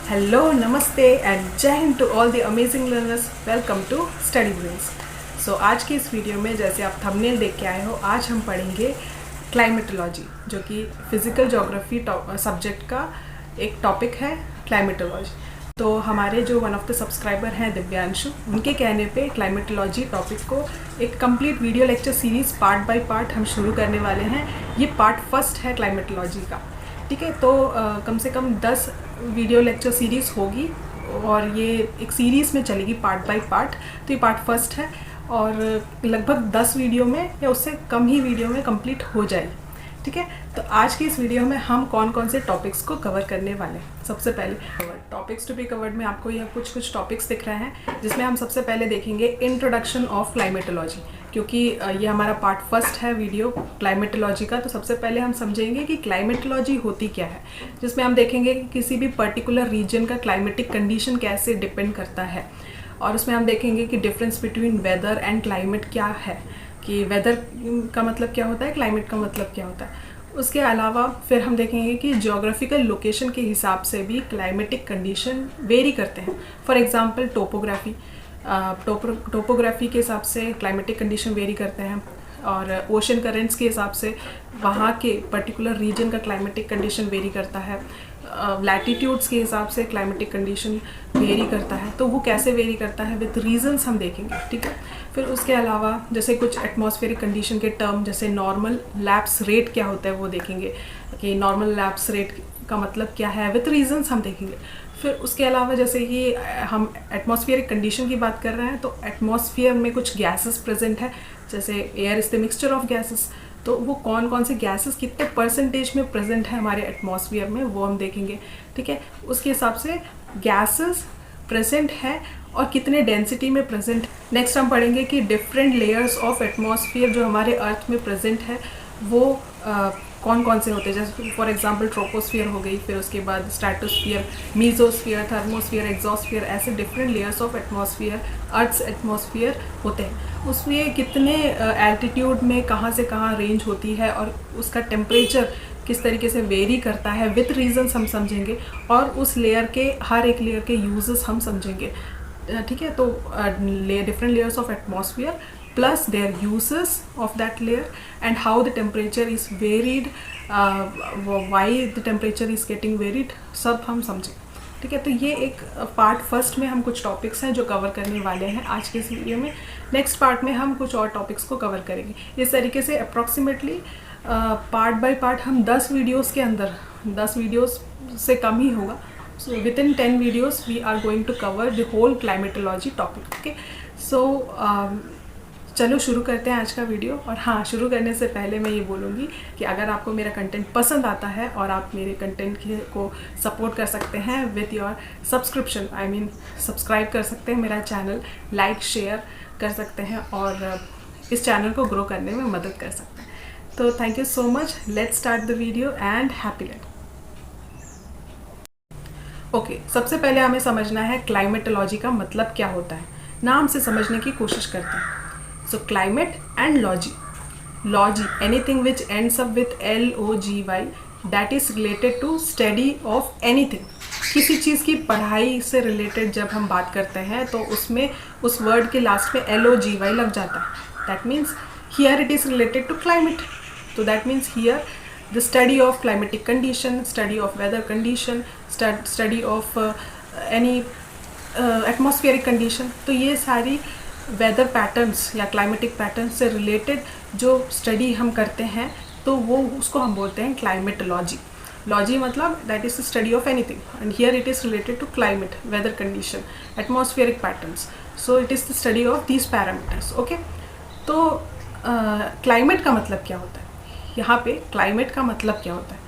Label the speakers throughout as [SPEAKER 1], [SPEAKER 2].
[SPEAKER 1] Hello, नमस्ते and जय हिंद to all the amazing learners. Welcome to study brains. So आज की इस वीडियो में जैसे आप थंबनेल देख के आए हो, आज हम पढ़ेंगे क्लाइमेटोलॉजी, जो कि फिजिकल ज्योग्राफी सब्जेक्ट का एक टॉपिक है क्लाइमेटोलॉजी। तो हमारे जो वन ऑफ द सब्सक्राइबर हैं दिव्यांशु, उनके कहने पे क्लाइमेटोलॉजी टॉपिक को एक complete video lecture series part by part हम शुरू करने वाले हैं। ये पार्ट फर्स्ट है क्लाइमेटोलॉजी का, ठीक है। तो कम से कम 10 वीडियो लेक्चर सीरीज़ होगी और ये एक सीरीज़ में चलेगी पार्ट बाय पार्ट। तो ये पार्ट फर्स्ट है और लगभग 10 वीडियो में या उससे कम ही वीडियो में कंप्लीट हो जाएगी, ठीक है। तो आज की इस वीडियो में हम कौन कौन से टॉपिक्स को कवर करने वाले हैं। सबसे पहले टॉपिक्स टू बी कवर्ड में आपको यह कुछ टॉपिक्स दिख रहे हैं, जिसमें हम सबसे पहले देखेंगे इंट्रोडक्शन ऑफ क्लाइमेटोलॉजी, क्योंकि ये हमारा पार्ट फर्स्ट है वीडियो क्लाइमेटोलॉजी का। तो सबसे पहले हम समझेंगे कि क्लाइमेटोलॉजी होती क्या है, जिसमें हम देखेंगे कि किसी भी पर्टिकुलर रीजन का क्लाइमेटिक कंडीशन कैसे डिपेंड करता है, और उसमें हम देखेंगे कि difference between weather and climate क्या है, कि वेदर का मतलब क्या होता है, क्लाइमेट का मतलब क्या होता है। उसके अलावा फिर हम देखेंगे कि ज्योग्राफिकल लोकेशन के हिसाब से भी क्लाइमेटिक कंडीशन वेरी करते हैं। फॉर एग्जांपल टोपोग्राफी के हिसाब से क्लाइमेटिक कंडीशन वेरी करते हैं, और ओशन करेंट्स के हिसाब से वहाँ के पर्टिकुलर रीजन का क्लाइमेटिक कंडीशन वेरी करता है। लैटिट्यूड्स के हिसाब से क्लाइमेटिक कंडीशन वेरी करता है। तो वो कैसे वेरी करता है विद रीजंस हम देखेंगे, ठीक है। फिर उसके अलावा जैसे कुछ एटमॉस्फेरिक कंडीशन के टर्म, जैसे नॉर्मल लैप्स रेट क्या होता है वो देखेंगे, कि नॉर्मल लैप्स रेट का मतलब क्या है, विद रीजंस हम देखेंगे। फिर उसके अलावा जैसे कि हम एटमॉस्फेरिक कंडीशन की बात कर रहे हैं, तो एटमॉस्फेयर में कुछ गैसेस प्रेजेंट है, जैसे air is the mixture of gases. तो वो कौन कौन से गैसेस कितने परसेंटेज में प्रेजेंट है हमारे एटमॉस्फेयर में, वो हम देखेंगे, ठीक है। उसके हिसाब से गैसेस प्रेजेंट है और कितने डेंसिटी में प्रेजेंट है। नेक्स्ट हम पढ़ेंगे कि डिफरेंट लेयर्स ऑफ एटमॉस्फेयर जो हमारे अर्थ में प्रेजेंट है वो कौन कौन से होते हैं। जैसे फॉर एग्जांपल ट्रोपोस्फियर हो गई, फिर उसके बाद स्ट्रेटोस्फियर, मीजोस्फियर, थर्मोस्फियर, एग्जॉस्फियर, ऐसे different layers of atmosphere, earth's atmosphere होते हैं। उसमें कितने एल्टीट्यूड में कहाँ से कहाँ रेंज होती है और उसका टेम्परेचर किस तरीके से वेरी करता है, विथ रीजंस हम समझेंगे, और उस लेयर के हर एक लेयर के यूजेस हम समझेंगे, ठीक है। तो different layers of atmosphere plus their uses of that layer and how the temperature is varied, why the temperature is getting varied, सब हम समझें, ठीक है। तो ये एक पार्ट फर्स्ट में हम कुछ टॉपिक्स हैं जो कवर करने वाले हैं आज के इस वीडियो में। नेक्स्ट पार्ट में हम कुछ और टॉपिक्स को कवर करेंगे। इस तरीके से अप्रॉक्सीमेटली पार्ट बाय पार्ट हम 10 वीडियोस के अंदर, 10 वीडियोस से कम ही होगा, so within 10 videos we are going to cover the whole climatology topic, okay. So चलो शुरू करते हैं आज का वीडियो। और हाँ, शुरू करने से पहले मैं ये बोलूँगी कि अगर आपको मेरा कंटेंट पसंद आता है और आप मेरे कंटेंट को सपोर्ट कर सकते हैं with your subscription, I mean subscribe कर सकते हैं मेरा चैनल, लाइक शेयर कर सकते हैं और इस चैनल को ग्रो करने में मदद कर सकते हैं। तो thank you so much. Let's start the video and happy learning. Okay, सबसे पहले हमें समझना है क्लाइमेटोलॉजी का मतलब क्या होता है। नाम से समझने की कोशिश करते हैं। So climate and logy. Logy, anything which ends up with LOGY, that is related to study of anything. किसी चीज़ की पढ़ाई से रिलेटेड जब हम बात करते हैं तो उसमें उस वर्ड के लास्ट में LOGY लग जाता है। That means here it is related to climate. So that means here the study of climatic condition, study of weather condition, study of any atmospheric condition. तो ये सारी वेदर पैटर्न्स या climatic patterns से related जो study हम करते हैं, तो वो उसको हम बोलते हैं क्लाइमेटोलॉजी। लॉजी मतलब that is the study of anything, and here it is related to climate, weather condition, atmospheric patterns. So it is the study of these parameters, okay. तो क्लाइमेट का मतलब क्या होता है, यहाँ पे क्लाइमेट का मतलब क्या होता है।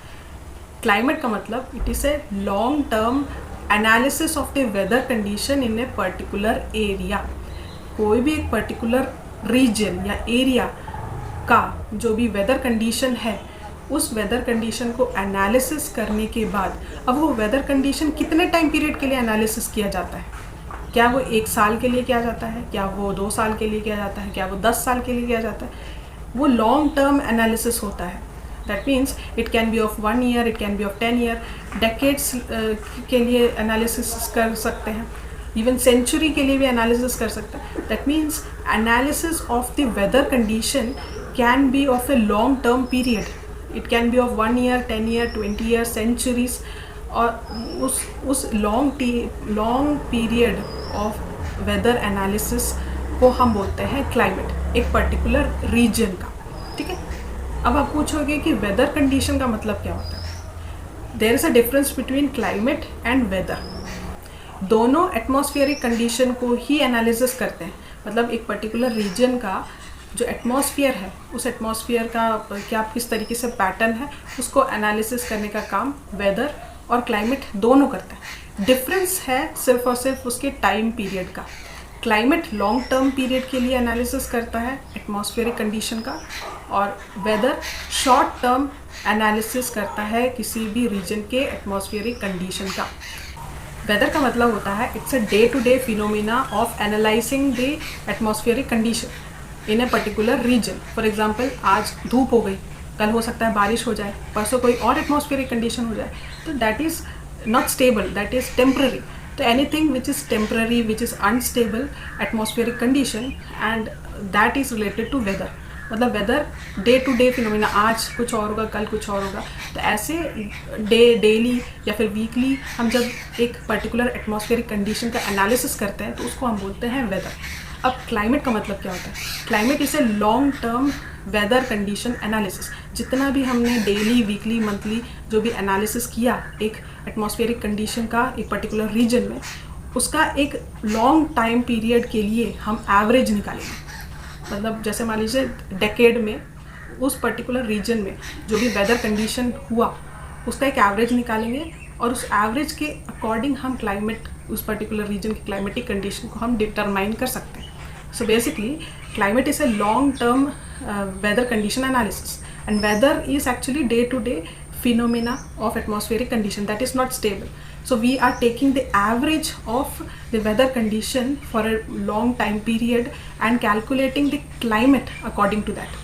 [SPEAKER 1] क्लाइमेट का मतलब it is a long term analysis of the weather condition in a particular area. कोई भी एक पर्टिकुलर रीजन या एरिया का जो भी वेदर कंडीशन है, उस वेदर कंडीशन को एनालिसिस करने के बाद, अब वो वेदर कंडीशन कितने टाइम पीरियड के लिए एनालिसिस किया जाता है, क्या वो 1 साल के लिए किया जाता है, क्या वो 2 साल के लिए किया जाता है, क्या वो 10 साल के लिए किया जाता है, वो लॉन्ग टर्म एनालिसिस होता है। That means it can be of 1 year, it can be of 10 year, decades के लिए एनालिसिस कर सकते हैं, इवन सेंचुरी के लिए भी एनालिसिस कर सकते हैं. That means analysis of the weather condition can be of a long term period. It can be of 1 year, 10 year, 20 year, centuries. और उस long period of weather analysis को हम बोलते हैं क्लाइमेट, एक पर्टिकुलर रीजन का. ठीक है. अब आप पूछोगे कि वेदर कंडीशन का मतलब क्या होता है. There is a difference between climate and weather. दोनों एटमॉस्फेरिक कंडीशन को ही एनालिसिस करते हैं. मतलब एक पर्टिकुलर रीजन का जो एटमॉस्फेयर है, उस एटमॉस्फेयर का क्या किस तरीके से पैटर्न है, उसको एनालिसिस करने का काम वेदर और क्लाइमेट दोनों करते हैं. डिफरेंस है सिर्फ और सिर्फ उसके टाइम पीरियड का. क्लाइमेट लॉन्ग टर्म पीरियड के लिए एनालिसिस करता है एटमॉस्फेरिक कंडीशन का, और वेदर शॉर्ट टर्म एनालिसिस करता है किसी भी रीजन के एटमॉस्फेरिक कंडीशन का. वेदर का मतलब होता है it's a day to day phenomena of analysing the atmospheric condition in a particular region. For example, आज धूप हो गई, कल हो सकता है बारिश हो जाए, परसों कोई और एटमॉस्फेरिक कंडीशन हो जाए. तो that is not stable, that is temporary. तो anything which is temporary, which is unstable atmospheric condition, and that is related to weather. मतलब weather day to day phenomena, आज कुछ और होगा, कल कुछ और होगा. तो ऐसे डेली या फिर वीकली हम जब एक पर्टिकुलर एटमॉस्फेरिक कंडीशन का एनालिसिस करते हैं तो उसको हम बोलते हैं वेदर. अब क्लाइमेट का मतलब क्या होता है. Climate is a long term weather condition analysis. जितना भी हमने डेली, वीकली, मंथली जो भी एनालिसिस किया एक एटमॉस्फेरिक कंडीशन का एक पर्टिकुलर रीजन में, उसका एक लॉन्ग टाइम पीरियड के लिए हम एवरेज निकालेंगे. मतलब जैसे मान लीजिए डेकेड में उस पर्टिकुलर रीजन में जो भी वेदर कंडीशन हुआ उसका एक एवरेज निकालेंगे, और उस एवरेज के अकॉर्डिंग हम क्लाइमेट, उस पर्टिकुलर रीजन की क्लाइमेटिक कंडीशन को हम डिटरमाइन कर सकते हैं. So basically climate is a long term weather condition analysis, and weather is actually day to day phenomena of atmospheric condition that is not stable. So we are taking the average of the weather condition for a long time period and calculating the climate according to that.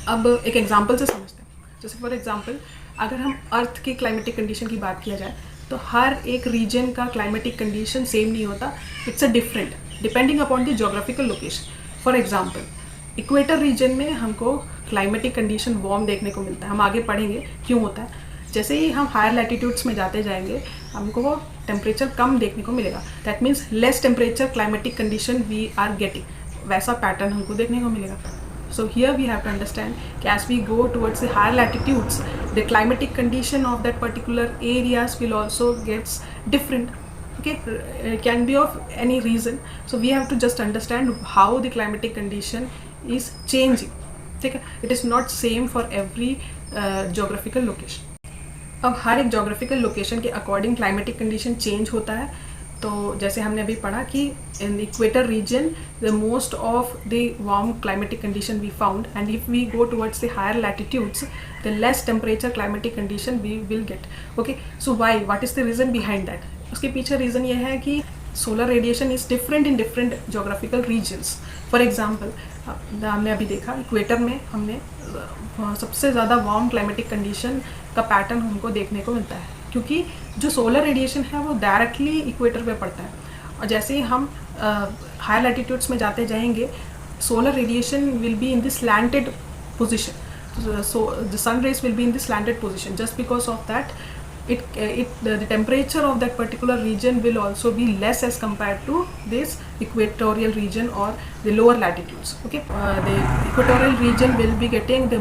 [SPEAKER 1] अब एक example से समझते हैं. जैसे for example, अगर हम अर्थ की climatic condition की बात किया जाए तो हर एक रीजन का क्लाइमेटिक कंडीशन सेम नहीं होता. It's a different depending upon the geographical location. For example, equator region में हमको क्लाइमेटिक कंडीशन वार्म देखने को मिलता है. हम आगे पढ़ेंगे क्यों होता है. जैसे ही हम हायर लैटिट्यूड्स में जाते जाएंगे हमको वो टेम्परेचर कम देखने को मिलेगा. That means less temperature climatic condition we are getting, वैसा पैटर्न हमको देखने को मिलेगा. So here we have to understand कि as we go towards the higher latitudes the climatic condition of that particular areas will also gets different. Okay, it can be of any reason. So we have to just understand how the climatic condition is changing. ठीक है. It is not same for every geographical location. अब हर एक geographical location के according climatic condition change होता है. तो जैसे हमने अभी पढ़ा कि in the equator region the most of the warm climatic condition we found, and if we go towards the higher latitudes the less temperature climatic condition we will get. Okay, so why, what is the reason behind that? उसके पीछे reason ये है कि solar radiation is different in different geographical regions. For example, हमने अभी देखा equator में हमने सबसे ज़्यादा वार्म क्लाइमेटिक कंडीशन का पैटर्न हमको देखने को मिलता है, क्योंकि जो सोलर रेडिएशन है वो डायरेक्टली इक्वेटर पे पड़ता है. और जैसे ही हम हायर लैटिट्यूड्स में जाते जाएंगे solar radiation will be in this slanted position. So the sun rays will be in the slanted position. Just because of that, the temperature of that particular region will also be less as compared to this equatorial region or the lower latitudes. Okay, the equatorial region will be getting the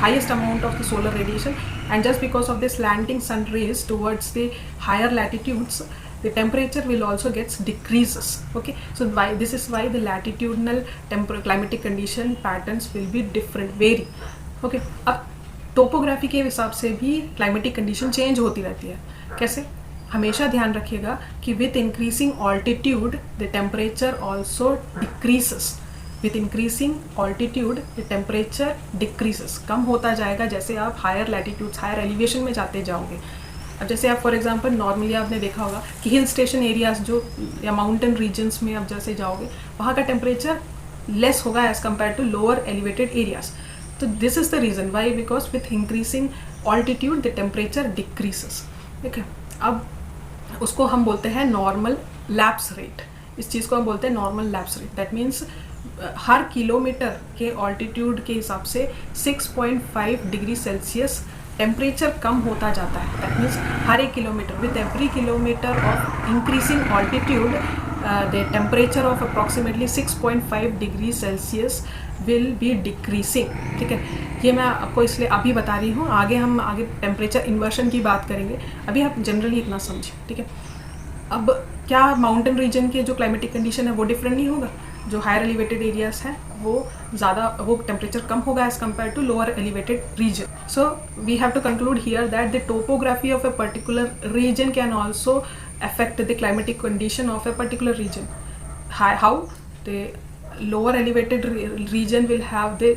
[SPEAKER 1] highest amount of the solar radiation, and just because of the slanting sun rays towards the higher latitudes, the temperature will also gets decreases. Okay, so this is why the latitudinal climatic condition patterns will be different, vary. Okay, अब topography के हिसाब से भी climatic condition change होती रहती है. कैसे? हमेशा ध्यान रखिएगा कि with increasing altitude the temperature also decreases. With increasing altitude the temperature decreases, कम होता जाएगा जैसे आप हायर लैटिट्यूड्स, हायर एलिवेशन में जाते जाओगे. अब जैसे आप फॉर एग्जांपल नॉर्मली आपने देखा होगा कि हिल स्टेशन एरियाज जो या माउंटेन रीजन्स में आप जैसे जाओगे वहाँ का टेम्परेचर लेस होगा as compare to lower elevated areas. तो this is the reason why, because with increasing altitude the temperature decreases. ठीक है, अब उसको हम बोलते हैं नॉर्मल लैप्स रेट। इस चीज़ को हम बोलते हैं normal lapse rate. That means her kilometre के ऑल्टीट्यूड के हिसाब से 6.5 डिग्री सेल्सियस टेम्परेचर कम होता जाता है। दैट मीन्स हर एक kilometre, with every kilometre of increasing altitude the temperature of approximately 6.5 degree Celsius will be decreasing. ठीक है, ये मैं आपको इसलिए अभी बता रही हूँ, आगे टेम्परेचर इन्वर्शन की बात करेंगे, अभी आप जनरली इतना समझें। ठीक है, अब क्या माउंटेन रीजन के जो क्लाइमेटिक कंडीशन है वो डिफरेंट नहीं होगा? जो हायर एलिवेटेड एरियाज हैं वो टेम्परेचर कम होगा as compare to lower elevated region. So we have to conclude here that the topography of a particular region can also affect the climatic condition of a particular region. How? The lower elevated region will have the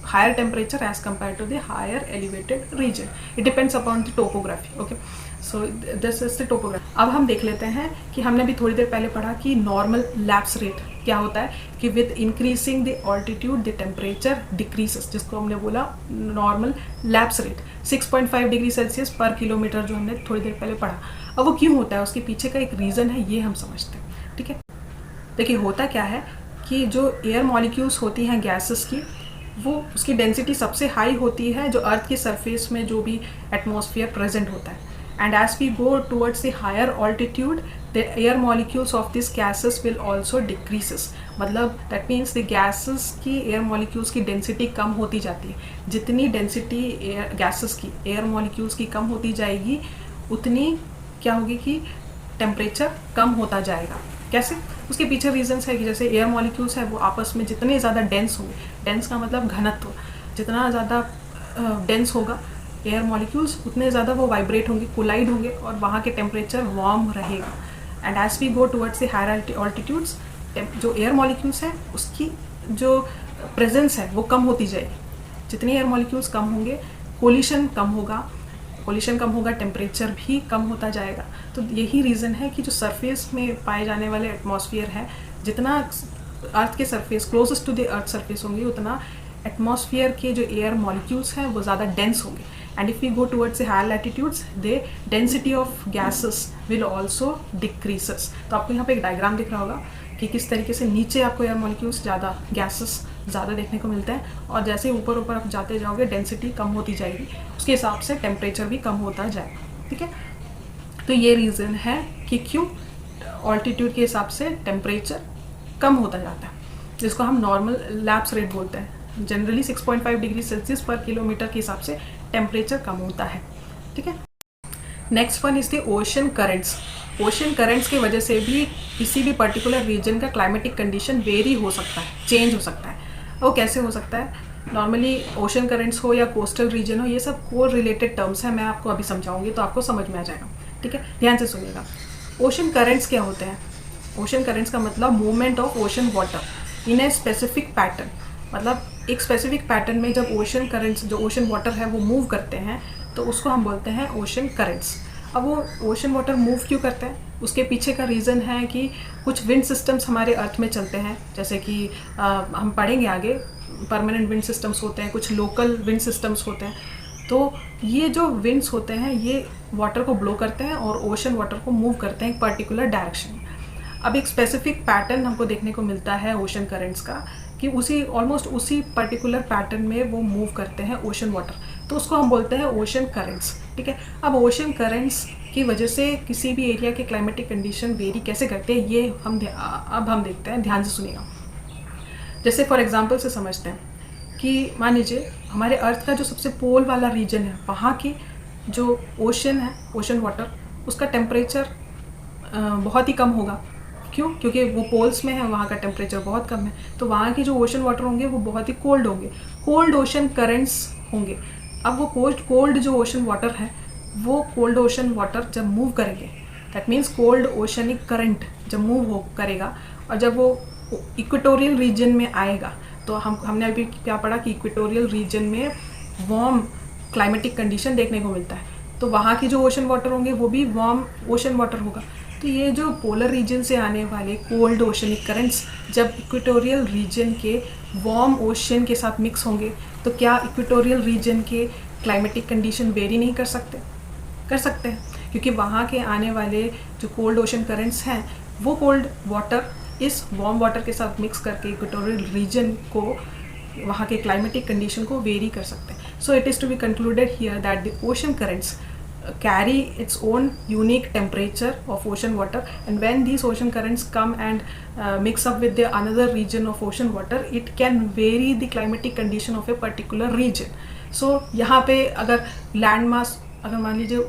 [SPEAKER 1] higher temperature as compared to the higher elevated region. It depends upon the topography. Okay, so this is the topography. अब हम देख लेते हैं कि हमने भी थोड़ी देर पहले पढ़ा कि नॉर्मल लैप्स रेट क्या होता है, कि with increasing the altitude the temperature decreases, जिसको हमने बोला normal lapse rate 6.5 degree Celsius पर किलोमीटर, जो हमने थोड़ी देर पहले पढ़ा। अब वो क्यों होता है, उसके पीछे का एक रीज़न है, ये हम समझते हैं। ठीक है, देखिए होता क्या है कि जो एयर मॉलिक्यूल्स होती हैं गैसेस की, वो उसकी डेंसिटी सबसे हाई होती है जो अर्थ के सरफेस में जो भी एटमॉस्फेयर प्रेजेंट होता है। And as we go towards the higher altitude the air molecules of this gases will also decreases. मतलब दैट मीन्स द गैसेस की एयर मॉलिक्यूल्स की डेंसिटी कम होती जाती है। जितनी डेंसिटी गैसेस की एयर मॉलिक्यूल्स की कम होती जाएगी, उतनी क्या होगी कि टेम्परेचर कम होता जाएगा। कैसे? उसके पीछे रीजंस है कि जैसे एयर मॉलिक्यूल्स है वो आपस में जितने ज़्यादा डेंस होंगे, डेंस का मतलब घनत्व, जितना ज़्यादा डेंस होगा एयर मॉलिक्यूल्स, उतने ज़्यादा वो वाइब्रेट होंगे, कोलाइड होंगे, और वहाँ के टेम्परेचर वार्म रहेगा। And as we go towards the higher altitudes, जो एयर मॉलिक्यूल्स हैं उसकी जो प्रेजेंस है वो कम होती जाएगी। जितने एयर मॉलिक्यूल्स कम होंगे, कोलिशन कम होगा, टेम्परेचर भी कम होता जाएगा। तो यही रीज़न है कि जो सरफेस में पाए जाने वाले एटमॉस्फेयर है, जितना अर्थ के surface closest to the earth surface होंगे, उतना एटमॉस्फेयर के जो एयर मॉलिक्यूल्स हैं वो ज़्यादा डेंस होंगे। And if we go towards the higher latitudes, the density of gases will also decreases. तो आपको यहाँ पे एक डायग्राम दिख रहा होगा कि किस तरीके से नीचे आपको एयर मॉलिक्यूल्स ज़्यादा, गैसेस ज़्यादा देखने को मिलते हैं, और जैसे ऊपर ऊपर आप जाते जाओगे डेंसिटी कम होती जाएगी, उसके हिसाब से टेम्परेचर भी कम होता जाएगा। ठीक है, तो ये रीज़न है कि क्यों ऑल्टीट्यूड के हिसाब से टेम्परेचर कम होता जाता है, जिसको हम नॉर्मल लैप्स रेट बोलते हैं। जनरली 6.5 डिग्री सेल्सियस पर किलोमीटर के हिसाब से टेम्परेचर कम होता है। ठीक है, next one is the ocean currents. Ocean currents की वजह से भी किसी भी पर्टिकुलर रीजन का क्लाइमेटिक कंडीशन वेरी हो सकता है, चेंज हो सकता है। वो कैसे हो सकता है? नॉर्मली ओशन करेंट्स हो या कोस्टल रीजन हो, ये सब कोर रिलेटेड टर्म्स हैं, मैं आपको अभी समझाऊंगी तो आपको समझ में आ जाएगा। ठीक है, ध्यान से सुनिएगा। ओशन करेंट्स क्या होते हैं? ओशन करेंट्स का मतलब movement of ocean water in a specific pattern. मतलब एक स्पेसिफिक पैटर्न में जब ओशन करेंट्स, जो ओशन वाटर है वो मूव करते हैं, तो उसको हम बोलते हैं ओशन करेंट्स। अब वो ओशन वाटर मूव क्यों करते हैं? उसके पीछे का रीज़न है कि कुछ विंड सिस्टम्स हमारे अर्थ में चलते हैं, जैसे कि हम पढ़ेंगे आगे, परमानेंट विंड सिस्टम्स होते हैं, कुछ लोकल विंड सिस्टम्स होते हैं। तो ये जो विंड्स होते हैं ये वाटर को ब्लो करते हैं और ओशन वाटर को मूव करते हैं एक पर्टिकुलर डायरेक्शन में। अब एक स्पेसिफिक पैटर्न हमको देखने को मिलता है ओशन करेंट्स का, कि ऑलमोस्ट उसी पर्टिकुलर पैटर्न में वो मूव करते हैं ओशन वाटर, तो उसको हम बोलते हैं ओशन करेंट्स। ठीक है, अब ओशन करेंट्स की वजह से किसी भी एरिया के क्लाइमेटिक कंडीशन वेरी कैसे करते हैं, ये अब हम देखते हैं। ध्यान से सुनिएगा। जैसे फॉर एग्जांपल से समझते हैं कि मान लीजिए हमारे अर्थ का जो सबसे पोल वाला रीजन है, वहाँ की जो ओशन है, ओशन वाटर, उसका टेम्परेचर बहुत ही कम होगा। क्यों? क्योंकि वो पोल्स में है, वहाँ का टेम्परेचर बहुत कम है, तो वहाँ के जो ओशन वाटर होंगे वो बहुत ही कोल्ड होंगे, कोल्ड ओशन करेंट्स होंगे। अब वो कोल्ड जो ओशन वाटर है, वो कोल्ड ओशन वाटर जब मूव करेंगे, that means cold oceanic current जब मूव करेगा, और जब वो इक्वेटोरियल रीजन में आएगा, तो हमने अभी क्या पढ़ा कि इक्वेटोरियल रीजन में वार्म क्लाइमेटिक कंडीशन देखने को मिलता है, तो वहाँ की जो ओशन वाटर होंगे वो भी वार्म ओशन वाटर होगा। तो ये जो पोलर रीजन से आने वाले कोल्ड ओशनिक करंट्स जब इक्वेटोरियल रीजन के वार्म ओशन के साथ मिक्स होंगे, तो क्या इक्वेटोरियल रीजन के क्लाइमेटिक कंडीशन वेरी नहीं कर सकते? कर सकते हैं, क्योंकि वहाँ के आने वाले जो कोल्ड ओशन करेंट्स हैं वो कोल्ड वाटर इस वार्म वाटर के साथ मिक्स करके इक्वेटोरियल रीजन को, वहाँ के क्लाइमेटिक कंडीशन को वेरी कर सकते हैं. So it is to be concluded here that the ocean currents carry its own unique temperature of ocean water, and when these ocean currents come and mix up with the another region of ocean water, it can vary the climatic condition of a particular region. So यहाँ पे अगर land mass, अगर मान लीजिए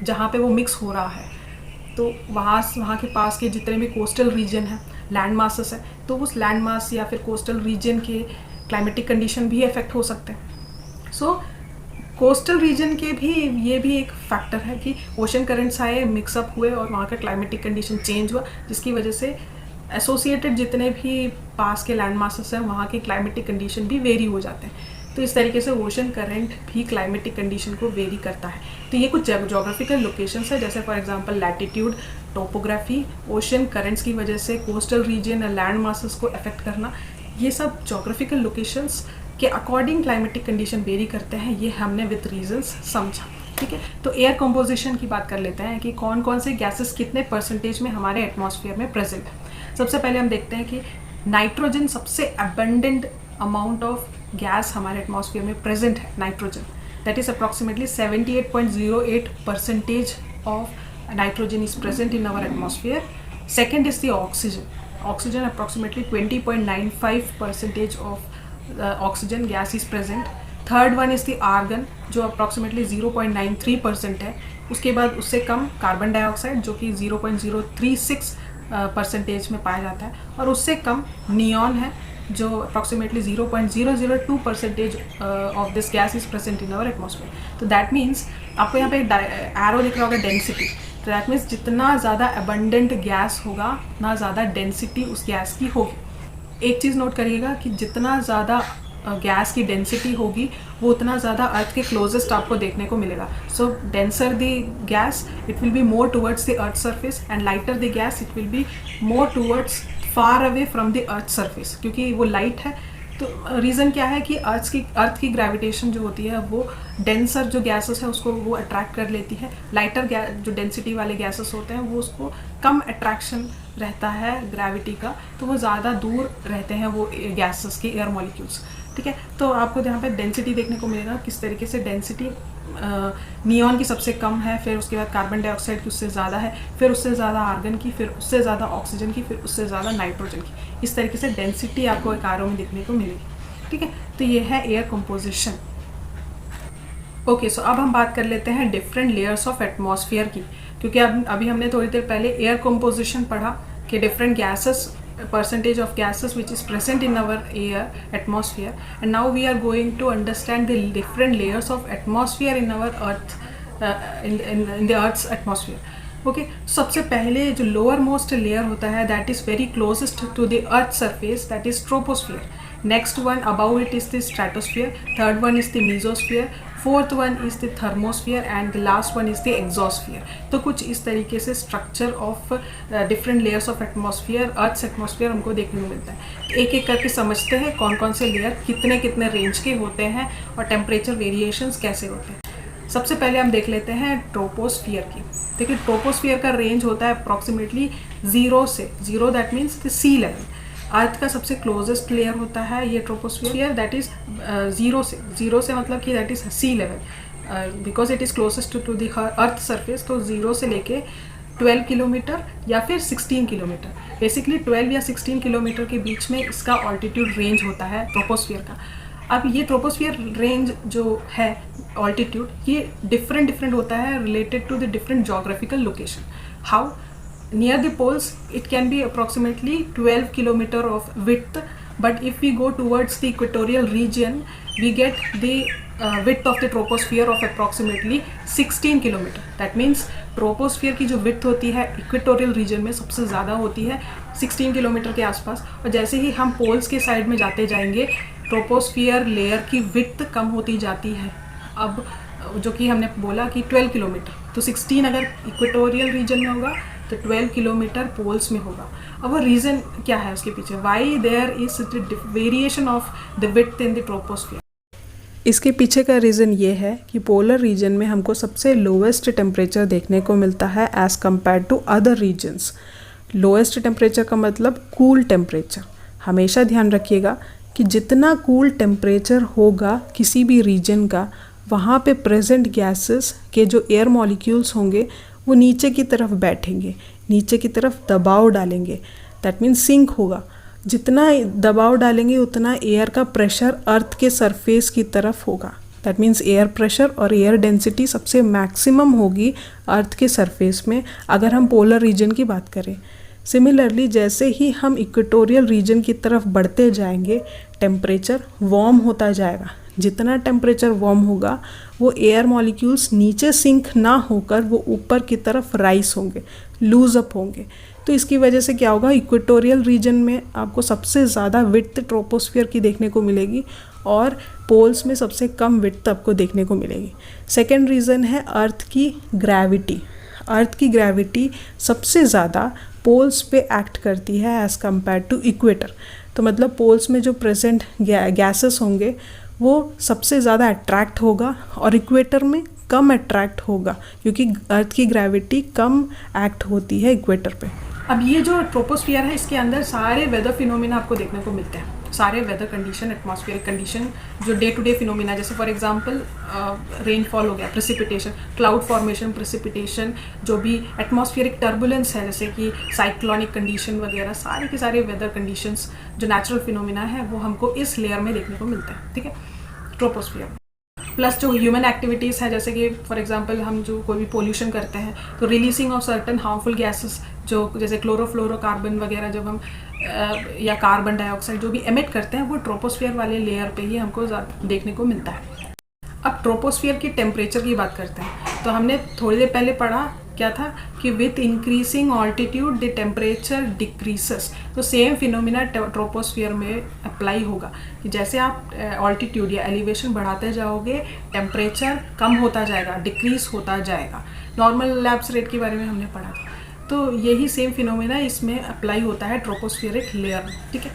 [SPEAKER 1] जहाँ पे वो mix हो रहा है, तो वहाँ के पास के जितने भी कोस्टल रीजन है, लैंड मासेस है, तो उस लैंड मास या फिर कोस्टल रीजन के क्लाइमेटिक कंडीशन भी अफेक्ट हो सकते हैं. सो कोस्टल रीजन के भी ये भी एक फैक्टर है कि ओशन करंट्स आए, मिक्सअप हुए और वहाँ का क्लाइमेटिक कंडीशन चेंज हुआ, जिसकी वजह से एसोसिएटेड जितने भी पास के लैंड मासेस हैं वहाँ के क्लाइमेटिक कंडीशन भी वेरी हो जाते हैं. तो इस तरीके से ओशन करंट भी क्लाइमेटिक कंडीशन को वेरी करता है. तो ये कुछ जोग्राफिकल लोकेशंस है, जैसे for example latitude, topography, ocean currents की वजह से कोस्टल रीजन या लैंड मासेस को अफेक्ट करना, ये सब जोग्राफिकल लोकेशंस के अकॉर्डिंग क्लाइमेटिक कंडीशन वेरी करते हैं. ये हमने विथ रीजंस समझा. ठीक है, तो एयर कंपोजिशन की बात कर लेते हैं कि कौन कौन से गैसेस कितने परसेंटेज में हमारे एटमॉस्फेयर में प्रेजेंट है. सबसे पहले हम देखते हैं कि नाइट्रोजन सबसे अबंडेंट अमाउंट ऑफ गैस हमारे एटमॉस्फेयर में प्रेजेंट है. Nitrogen, that is approximately 78.08% of nitrogen is present in our atmosphere. Second is the oxygen. Oxygen approximately 20.95% of oxygen gas is present. Third one is the argon, जो approximately 0.93% है. उसके बाद उससे कम carbon dioxide, जो कि 0.036% में पाया जाता है. और उससे कम नियॉन है, जो approximately 0.002% of this gas is present in our atmosphere. तो दैट मीन्स आपको यहाँ पे एरो दिख रहा होगा डेंसिटी. तो दैट मीन्स जितना ज़्यादा अबंडेंट गैस होगा उतना ज़्यादा डेंसिटी उस गैस की होगी. एक चीज़ नोट करिएगा कि जितना ज़्यादा गैस की डेंसिटी होगी वो उतना ज़्यादा अर्थ के क्लोजेस्ट आपको देखने को मिलेगा. So denser the gas it will be more towards the earth surface, and lighter the gas it will be more towards far away from the earth surface. क्योंकि वो लाइट है, तो रीज़न क्या है कि अर्थ की ग्रेविटेशन जो होती है वो डेंसर जो गैसेस है उसको वो अट्रैक्ट कर लेती है. लाइटर जो डेंसिटी वाले गैसेस होते हैं वो उसको कम अट्रैक्शन रहता है ग्रेविटी का, तो वो ज़्यादा दूर रहते हैं वो गैसेस के एयर मॉलिक्यूल्स. ठीक है, तो आपको यहाँ पे डेंसिटी देखने को मिलेगा किस तरीके से. डेंसिटी नियॉन की सबसे कम है, फिर उसके बाद कार्बन डाइऑक्साइड की उससे ज़्यादा है, फिर उससे ज़्यादा आर्गन की, फिर उससे ज़्यादा ऑक्सीजन की, फिर उससे ज़्यादा नाइट्रोजन की. इस तरीके से डेंसिटी आपको एक आरो में देखने को मिलेगी. ठीक है, तो ये है एयर कंपोजिशन. ओके, सो अब हम बात कर लेते हैं डिफरेंट लेयर्स ऑफ एटमॉस्फेयर की, क्योंकि अभी हमने थोड़ी देर पहले एयर कंपोजिशन पढ़ा कि different gases, percentage of gases which is present in our air atmosphere, and now we are going to understand the different layers of atmosphere in our earth, in the earth's atmosphere. Okay, सबसे पहले जो lower most layer होता है that is very closest to the earth surface, that is troposphere. Next one above it is the stratosphere. Third one is the mesosphere. Fourth one is the thermosphere and the last one is the exosphere. तो कुछ इस तरीके से structure of different layers of atmosphere, earth's atmosphere हमको देखने को मिलता है. एक एक करके समझते हैं कौन कौन से लेयर कितने कितने रेंज के होते हैं और टेम्परेचर वेरिएशंस कैसे होते हैं. सबसे पहले हम देख लेते हैं ट्रोपोस्फियर की. देखिए, ट्रोपोस्फियर का रेंज होता है अप्रॉक्सीमेटली 0 से 0, that means the sea level. Earth का सबसे क्लोजेस्ट लेयर होता है ये ट्रोपोस्फियर, दैट इज 0 से मतलब कि that is sea level, because it is closest to the earth surface. तो 0 से लेके 12 किलोमीटर या फिर 16 किलोमीटर, बेसिकली 12 या 16 किलोमीटर के बीच में इसका ऑल्टीट्यूड रेंज होता है ट्रोपोस्फियर का. अब ये ट्रोपोस्फियर रेंज जो है ऑल्टीट्यूड, ये डिफरेंट होता है related to the different geographical location. How? Near the poles it can be approximately 12 kilometer of width, but if we go towards the equatorial region we get the width of the troposphere of approximately 16 kilometer. That means troposphere की जो width होती है equatorial region में सबसे ज़्यादा होती है 16 kilometre के आसपास. और जैसे ही हम पोल्स के साइड में जाते जाएंगे ट्रोपोस्फियर लेयर की width कम होती जाती है. अब जो कि हमने बोला कि 12 किलोमीटर, तो 16 अगर इक्वेटोरियल रीजन में होगा तो 12 किलोमीटर पोल्स में होगा. अब वो रीज़न क्या है उसके पीछे, why there is variation of the width in the troposphere. इसके पीछे का रीज़न ये है कि पोलर रीजन में हमको सबसे लोवेस्ट टेम्परेचर देखने को मिलता है as compare to other regions. Lowest temperature का मतलब कूल टेम्परेचर। हमेशा ध्यान रखिएगा कि जितना कूल टेम्परेचर होगा किसी भी रीजन का, वहाँ पे प्रेजेंट गैसेस के जो एयर मॉलिक्यूल्स होंगे वो नीचे की तरफ बैठेंगे, नीचे की तरफ दबाव डालेंगे। दैट मीन्स सिंक होगा। जितना दबाव डालेंगे उतना एयर का प्रेशर अर्थ के सरफेस की तरफ होगा। दैट मीन्स एयर प्रेशर और एयर डेंसिटी सबसे मैक्सिमम होगी अर्थ के सरफेस में, अगर हम पोलर रीजन की बात करें। सिमिलरली जैसे ही हम इक्वेटोरियल रीजन की तरफ बढ़ते जाएंगे, टेम्परेचर वार्म होता जाएगा। जितना टेम्परेचर वार्म होगा वो एयर मॉलिक्यूल्स नीचे सिंक ना होकर वो ऊपर की तरफ राइज होंगे, लूज अप होंगे। तो इसकी वजह से क्या होगा, इक्वेटोरियल रीजन में आपको सबसे ज़्यादा विड्थ ट्रोपोस्फियर की देखने को मिलेगी और पोल्स में सबसे कम विड्थ आपको देखने को मिलेगी। सेकेंड रीज़न है अर्थ की ग्रेविटी। अर्थ की ग्रेविटी सबसे ज़्यादा पोल्स पे एक्ट करती है एज़ कम्पेयर टू इक्वेटर। तो मतलब पोल्स में जो प्रेजेंट गैसेस होंगे वो सबसे ज़्यादा अट्रैक्ट होगा और इक्वेटर में कम अट्रैक्ट होगा, क्योंकि अर्थ की ग्रेविटी कम एक्ट होती है इक्वेटर पे। अब ये जो ट्रोपोस्फियर है इसके अंदर सारे वेदर फिनोमिना आपको देखने को मिलते हैं। सारे वेदर कंडीशन, एटमॉस्फेरिक कंडीशन जो डे टू डे फिनोमिना, जैसे फॉर एग्जांपल रेनफॉल हो गया, प्रेसिपिटेशन, क्लाउड फॉर्मेशन, प्रेसिपिटेशन, जो भी एटमॉस्फेरिक टर्बुलेंस है जैसे कि साइक्लोनिक कंडीशन वगैरह, सारे के सारे वेदर कंडीशंस जो नेचुरल फिनोमिना है वो हमको इस लेयर में देखने को मिलता है। ठीक है, ट्रोपोस्फियर। प्लस जो ह्यूमन एक्टिविटीज़ हैं, जैसे कि फॉर एग्जांपल हम जो कोई भी पोल्यूशन करते हैं तो releasing of certain harmful gases, जो जैसे क्लोरोफ्लोरोकार्बन वगैरह जब हम या कार्बन डाइऑक्साइड जो भी एमिट करते हैं वो ट्रोपोस्फियर वाले लेयर पे ही हमको देखने को मिलता है। अब ट्रोपोस्फियर की टेम्परेचर की बात करते हैं। तो हमने थोड़ी देर पहले पढ़ा क्या था कि with increasing altitude the temperature decreases. तो सेम फिनोमिना ट्रोपोस्फियर में अप्लाई होगा कि जैसे आप ऑल्टीट्यूड या एलिवेशन बढ़ाते जाओगे टेम्परेचर कम होता जाएगा, डिक्रीज होता जाएगा। नॉर्मल लैप्स रेट के बारे में हमने पढ़ा था। तो यही सेम फिनोमिना इसमें अप्लाई होता है ट्रोपोस्फियरिक लेयर में। ठीक है,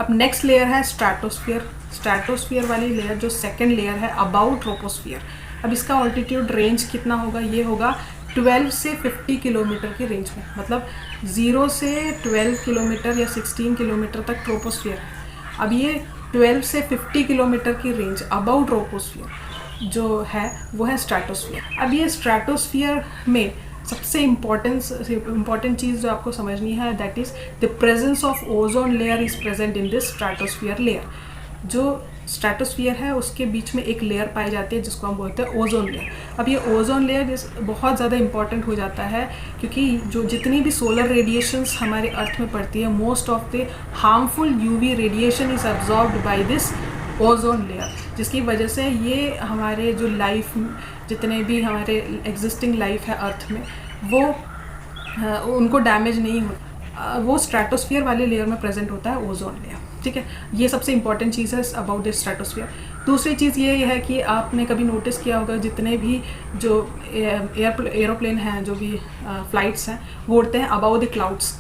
[SPEAKER 1] अब नेक्स्ट लेयर है स्ट्रैटोस्फियर। स्ट्रैटोस्फियर वाली लेयर जो सेकंड लेयर है अबाउ ट्रोपोस्फियर। अब इसका ऑल्टीट्यूड रेंज कितना होगा, ये होगा 12 से 50 किलोमीटर की रेंज में, मतलब 0 से 12 किलोमीटर या 16 किलोमीटर तक ट्रोपोस्फियर है। अब ये 12 से 50 किलोमीटर की रेंज अबाउ ट्रोपोस्फियर जो है वो है स्ट्रैटोस्फियर। अब ये स्ट्रैटोस्फियर में सबसे इम्पॉर्टेंट चीज़ जो आपको समझनी है that is the presence of ozone layer is present in this stratosphere layer. जो स्ट्रैटोस्फियर है उसके बीच में एक लेयर पाई जाती है जिसको हम बोलते हैं ओजोन लेयर। अब ये ओजोन लेयर बहुत ज़्यादा इंपॉर्टेंट हो जाता है क्योंकि जो जितनी भी सोलर रेडिएशंस हमारे अर्थ में पड़ती है, most of the harmful UV radiation is absorbed by this ozone layer, जिसकी वजह से ये हमारे जो लाइफ, जितने भी हमारे एग्जिस्टिंग लाइफ है अर्थ में, वो उनको डैमेज नहीं होता। वो स्ट्रैटोस्फियर वाले लेयर में प्रेजेंट होता है ओजोन लेयर। ठीक है, ये सबसे इंपॉर्टेंट चीज़ है अबाउट दिस स्ट्रैटोस्फियर। दूसरी चीज़ ये है कि आपने कभी नोटिस किया होगा जितने भी जो एरोप्लेन हैं, जो भी फ्लाइट्स हैं, वो उड़ते हैं above the clouds.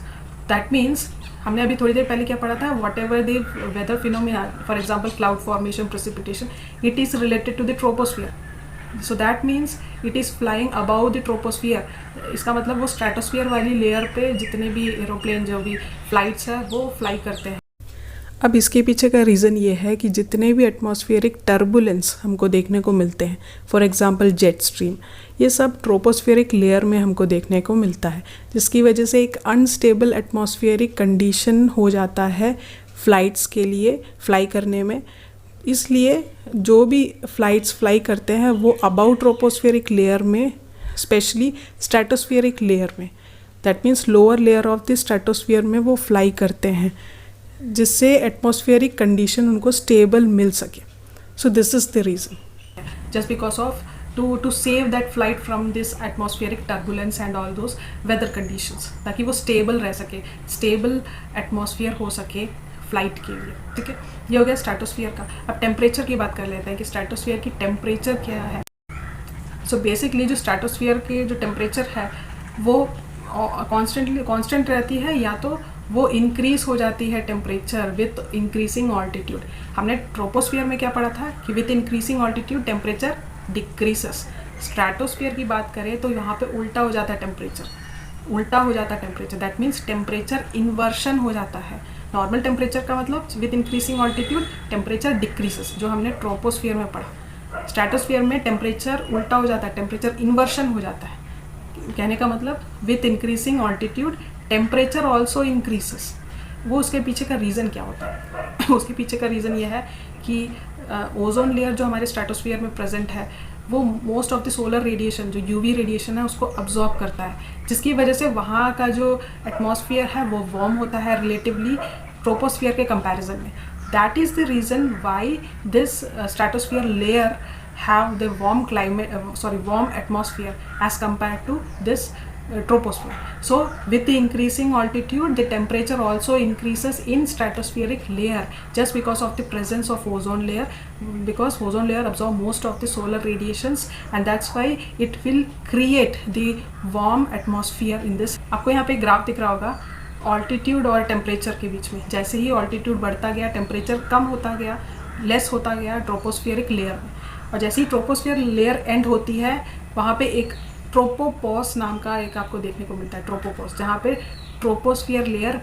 [SPEAKER 1] That means हमने अभी थोड़ी देर पहले क्या पढ़ा था, what ever the weather phenomena, for example cloud formation, precipitation, it is related to the troposphere. So that means it is flying above the troposphere. इसका मतलब वो स्ट्रैटोस्फियर वाली लेयर पे जितने भी एरोप्लेन, जो भी फ्लाइट्स हैं, वो फ्लाई करते हैं। अब इसके पीछे का रीज़न ये है कि जितने भी एटमॉस्फेरिक टर्बुलेंस हमको देखने को मिलते हैं, फॉर एग्जांपल जेट स्ट्रीम, ये सब ट्रोपोस्फेरिक लेयर में हमको देखने को मिलता है, जिसकी वजह से एक अनस्टेबल एटमॉस्फेरिक कंडीशन हो जाता है फ़्लाइट्स के लिए फ्लाई करने में। इसलिए जो भी फ़्लाइट्स फ्लाई करते हैं वो अबाउ ट्रोपोस्फेरिक लेयर में, स्पेशली स्ट्रैटोस्फेरिक लेयर में, that means lower layer of the stratosphere में वो फ्लाई करते हैं, जिससे एटमॉस्फेरिक कंडीशन उनको स्टेबल मिल सके। So this is the reason, just because of to save that flight from this atmospheric turbulence and all those weather conditions, ताकि वो stable रह सके, स्टेबल एटमॉस्फेयर हो सके फ्लाइट के लिए। ठीक है, ये हो गया स्ट्रैटोस्फियर का। अब टेम्परेचर की बात कर लेते हैं कि स्ट्रैटोस्फियर की टेम्परेचर क्या है। सो बेसिकली जो स्ट्रैटोस्फियर के जो टेम्परेचर है वो कांस्टेंट रहती है या तो वो इंक्रीज हो जाती है टेम्परेचर विथ इंक्रीजिंग ऑल्टीट्यूड। हमने ट्रोपोस्फियर में क्या पढ़ा था कि with increasing altitude temperature decreases. Stratosphere की बात करें तो यहाँ पे उल्टा हो जाता है टेम्परेचर, उल्टा हो जाता है temperature. That means temperature inversion हो जाता है। नॉर्मल टेम्परेचर का मतलब with increasing altitude temperature decreases, जो हमने ट्रोपोस्फियर में पढ़ा। स्ट्रैटोस्फियर में टेम्परेचर उल्टा हो जाता है, टेम्परेचर इन्वर्शन हो जाता है। कहने का मतलब with increasing altitude temperature also increases. वो उसके पीछे का रीज़न क्या होता है उसके पीछे का रीज़न ये है कि ओजोन लेयर जो हमारे स्ट्रैटोस्फियर में प्रेजेंट है वो most of the solar radiation, जो यूवी रेडिएशन है, उसको अब्जॉर्ब करता है, जिसकी वजह से वहाँ का जो एटमॉस्फेयर है वो वार्म होता है रिलेटिवली ट्रोपोस्फियर के कंपैरिजन में। That is the reason why this stratosphere layer have the warm climate warm atmosphere as compared to this troposphere. So with the increasing altitude the temperature also increases in stratospheric layer just because of the presence of ozone layer, because ozone layer absorb most of the solar radiations and that's why it will create the warm atmosphere in this। आपको यहाँ पे graph दिख रहा होगा altitude और temperature के बीच में। जैसे ही ऑल्टीट्यूड बढ़ता गया टेम्परेचर कम होता गया, लेस होता गया ट्रोपोस्फियरिक लेयर में, और जैसे ही ट्रोपोस्फियर लेयर एंड होती है वहाँ पे एक ट्रोपोपॉस नाम का एक आपको देखने को मिलता है, ट्रोपोपॉस, जहाँ पे ट्रोपोस्फियर लेयर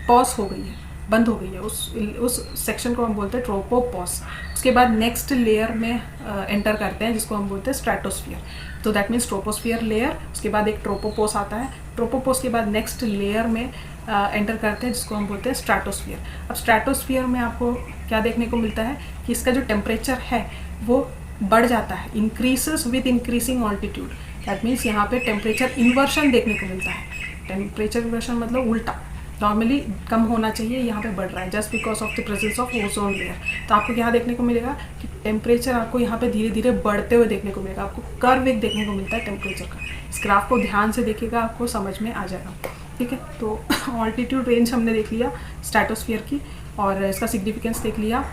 [SPEAKER 1] पॉज हो गई है, बंद हो गई है, उस सेक्शन को हम बोलते हैं ट्रोपोपॉस। उसके बाद नेक्स्ट लेयर में एंटर करते हैं जिसको हम बोलते हैं स्ट्रैटोस्फियर। तो दैट मीन्स ट्रोपोस्फियर लेयर, उसके बाद एक ट्रोपोपॉस आता है, ट्रोपोपॉस के बाद नेक्स्ट लेयर में एंटर करते हैं जिसको हम बोलते हैं स्ट्रैटोस्फियर। अब स्ट्रैटोस्फियर में आपको क्या देखने को मिलता है कि इसका जो टेम्परेचर है वो बढ़ जाता है, increases with increasing altitude. That means यहाँ पे टेम्परेचर इन्वर्शन देखने को मिलता है। टेम्परेचर इन्वर्शन मतलब उल्टा, नॉर्मली कम होना चाहिए, यहाँ पे बढ़ रहा है just because of the presence of ozone layer. तो आपको यहाँ देखने को मिलेगा कि टेम्परेचर आपको यहाँ पे धीरे धीरे बढ़ते हुए देखने को मिलेगा। आपको कर्व एक देखने को मिलता है टेम्परेचर का। इस ग्राफ को ध्यान से देखिएगा, आपको समझ में आ जाएगा। ठीक है, तो ऑल्टीट्यूड रेंज हमने देख लिया स्ट्रैटोस्फियर की और इसका सिग्निफिकेंस देख लिया,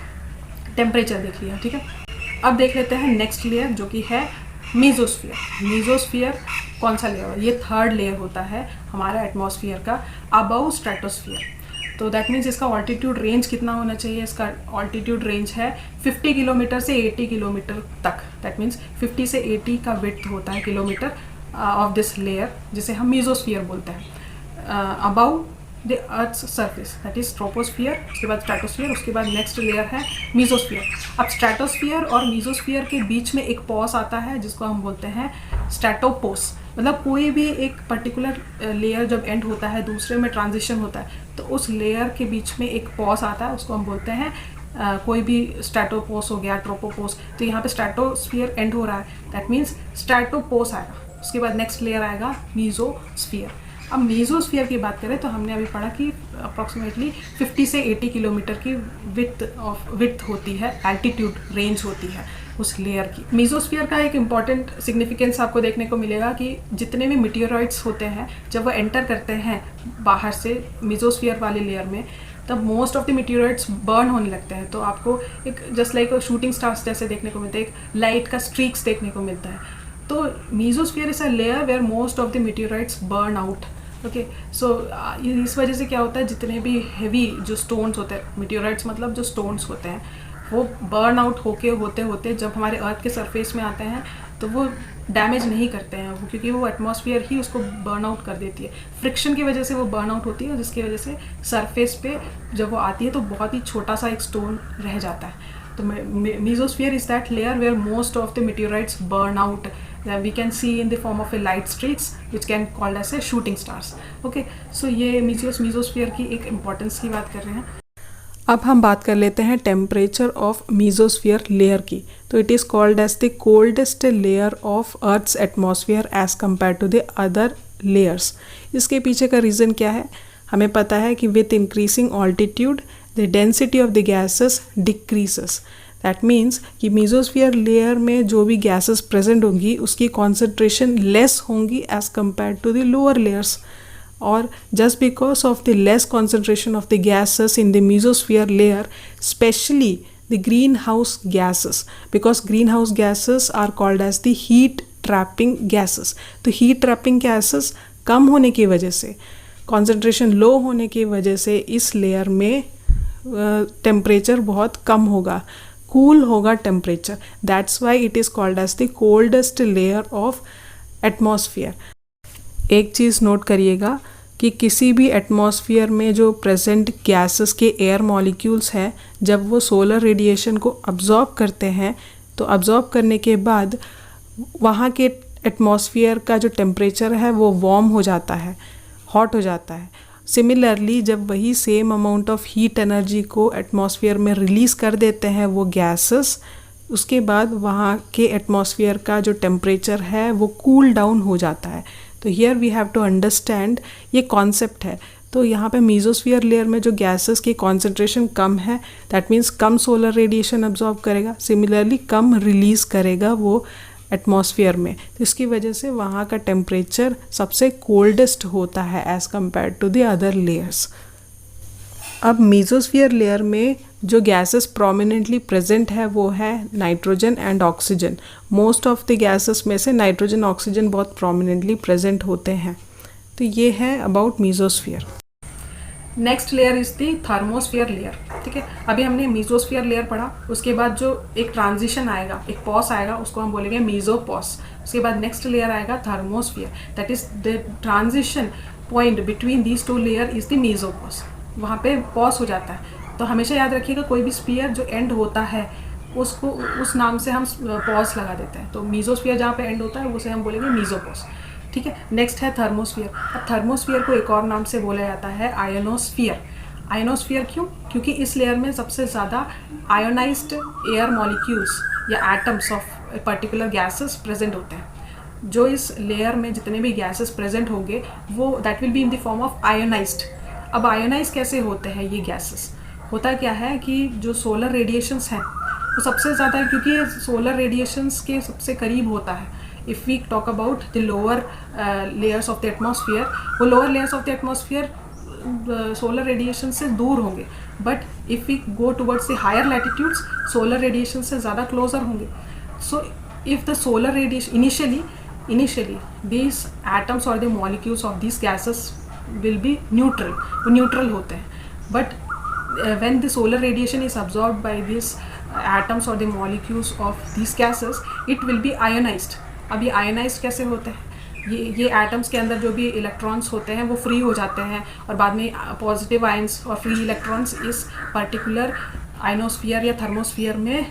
[SPEAKER 1] टेम्परेचर देख लिया। ठीक है, अब देख लेते हैं नेक्स्ट लेयर जो कि है मीजोस्फियर। मीजोस्फियर कौन सा लेयर है? ये थर्ड लेयर होता है हमारा एटमॉस्फियर का अबव स्ट्रैटोस्फियर। तो दैट मीन्स इसका ऑल्टीट्यूड रेंज कितना होना चाहिए? इसका ऑल्टीट्यूड रेंज है 50 किलोमीटर से 80 किलोमीटर तक। दैट मीन्स 50 से 80 का विड्थ होता है किलोमीटर ऑफ दिस लेयर, जिसे हम मीजोस्फियर बोलते हैं, above the earth surface, that is troposphere, उसके बाद स्ट्रैटोस्फियर, उसके बाद नेक्स्ट लेयर है मीजोस्फियर। अब स्ट्रैटोस्फियर और मीजोस्फियर के बीच में एक पॉज आता है जिसको हम बोलते हैं स्ट्रैटोपोस। मतलब कोई भी एक पर्टिकुलर लेयर जब एंड होता है दूसरे में ट्रांजिशन होता है तो उस लेयर के बीच में एक पॉज आता है, उसको हम बोलते हैं कोई भी स्ट्रैटोपोस हो गया, ट्रोपोपोस। तो यहाँ पे स्ट्रैटोस्फियर एंड हो रहा है, दैट मीन्स स्ट्रैटोपोस आएगा, उसके बाद नेक्स्ट लेयर आएगा मीजोस्फियर। अब मीजोस्फियर की बात करें तो हमने अभी पढ़ा कि अप्रॉक्सीमेटली 50 से 80 किलोमीटर की विड्थ होती है, एल्टीट्यूड रेंज होती है उस लेयर की। मीजोस्फियर का एक इम्पॉर्टेंट सिग्निफिकेंस आपको देखने को मिलेगा कि जितने भी मीटियोराइट्स होते हैं जब वो एंटर करते हैं बाहर से मीजोस्फियर वाले लेयर में, तब most of the meteorites burn होने लगते हैं। तो आपको एक जस्ट लाइक शूटिंग स्टार्स जैसे देखने को मिलता है, एक लाइट का स्ट्रीक्स देखने को मिलता है। तो mesosphere is a layer where most of the meteorites burn out. Okay, so इस वजह से क्या होता है, जितने भी हेवी जो स्टोन्स होते हैं, मीटियोराइट्स मतलब जो स्टोन्स होते हैं, वो बर्न आउट होते होते जब हमारे अर्थ के सरफेस में आते हैं तो वो डैमेज नहीं करते हैं वो, क्योंकि वो एटमॉस्फेयर ही उसको बर्न आउट कर देती है। फ्रिक्शन की वजह से वो बर्न आउट होती है, जिसकी वजह से सरफेस पे जब वो आती है तो बहुत ही छोटा सा एक स्टोन रह जाता है। तो mesosphere is that layer where most of the meteorites burn out, we can see in the form of a light streaks which can called as a shooting stars. Okay, so ये mesosphere की एक importance की बात कर रहे हैं। अब हम बात कर लेते हैं टेम्परेचर ऑफ मीजोस्फीयर लेयर की। तो it is called as the coldest layer of earth's atmosphere as compare to the other layers. इसके पीछे का रीज़न क्या है? हमें पता है कि with increasing altitude the density of the gases decreases. That means कि मीजोस्फीयर लेयर में जो भी गैसेस प्रेजेंट होंगी उसकी कॉन्सेंट्रेशन लेस होंगी as compare to the lower layers. और just because of the less concentration of the gases in the mesosphere layer, specially the green house gases, because green house gases are called as the heat trapping gases. तो heat trapping gases कम होने की वजह से, concentration लो होने की वजह से इस लेयर में टेम्परेचर बहुत कम होगा, कूल होगा temperature. That's why it is called as the coldest layer of atmosphere. एक चीज़ नोट करिएगा कि किसी भी एटमॉस्फेयर में जो प्रेजेंट गैसेस के एयर मॉलिक्यूल्स हैं, जब वो सोलर रेडिएशन को अब्जॉर्ब करते हैं तो अब्जॉर्ब करने के बाद वहाँ के एटमॉस्फेयर का जो टेम्परेचर है वो वार्म हो जाता है, हॉट हो जाता है. सिमिलरली जब वही same amount of heat energy को एटमॉस्फेयर में रिलीज़ कर देते हैं वो गैसेस, उसके बाद वहाँ के एटमॉस्फेयर का जो टेम्परेचर है वो कूल डाउन हो जाता है. तो here we have to understand, ये कॉन्सेप्ट है. तो यहाँ पे मीजोस्फीयर लेयर में जो गैसेस की कॉन्सेंट्रेशन कम है, that means come solar radiation absorb करेगा, सिमिलरली कम रिलीज़ करेगा वो एटमॉस्फेयर में. तो इसकी वजह से वहाँ का टेम्परेचर सबसे कोल्डेस्ट होता है as compare to the other layers. अब मीजोस्फीयर लेयर में जो गैसेस प्रोमिनेंटली प्रेजेंट है वो है nitrogen and oxygen. Most of the gases में से नाइट्रोजन ऑक्सीजन बहुत प्रोमिनेंटली प्रेजेंट होते हैं. तो ये है about mesosphere. Next layer is the thermosphere layer. ठीक है, अभी हमने मीजोस्फीयर लेयर पढ़ा, उसके बाद जो एक ट्रांजिशन आएगा, एक पॉस आएगा, उसको हम बोलेंगे मीजोपॉस. उसके बाद नेक्स्ट लेयर आएगा thermosphere, that is the transition point between these two layer is the mesopause. वहाँ पे पॉस हो जाता है. तो हमेशा याद रखिएगा कोई भी स्फीयर जो एंड होता है उसको उस नाम से हम पॉज लगा देते हैं. तो मीजोस्फीयर जहाँ पे एंड होता है उसे हम बोलेंगे मीजोपॉस. ठीक है, नेक्स्ट है थर्मोस्फीयर. अब थर्मोस्फीयर को एक और नाम से बोला जाता है आयोनोस्फीयर. आयोनोस्फीयर क्यों? क्योंकि इस लेयर में सबसे ज़्यादा आयोनाइज्ड एयर मॉलिक्यूल्स या atoms of particular gases present होते हैं. जो इस लेयर में जितने भी गैसेस प्रेजेंट होंगे वो that will be in the form of ionised. अब आयोनाइज कैसे होते हैं ये गैसेस? होता क्या है कि जो सोलर रेडिएशंस हैं वो सबसे ज़्यादा, क्योंकि ये सोलर रेडिएशंस के सबसे करीब होता है. If we talk about the lower layers of the atmosphere, वो lower layers of the atmosphere solar radiation से दूर होंगे. But if we go towards the higher latitudes, solar radiation से ज़्यादा क्लोजर होंगे. So if the solar radiation initially these atoms or the molecules of these gases will be neutral, वो neutral होते हैं. But when the solar radiation is absorbed by these atoms or the molecules of these gases, it will be ionized. अब ये ionized कैसे होते हैं? ये atoms के अंदर जो भी इलेक्ट्रॉन्स होते हैं वो फ्री हो जाते हैं और बाद में पॉजिटिव आयंस और फ्री इलेक्ट्रॉन्स इस पर्टिकुलर आयनोस्फीयर या थर्मोस्फीयर में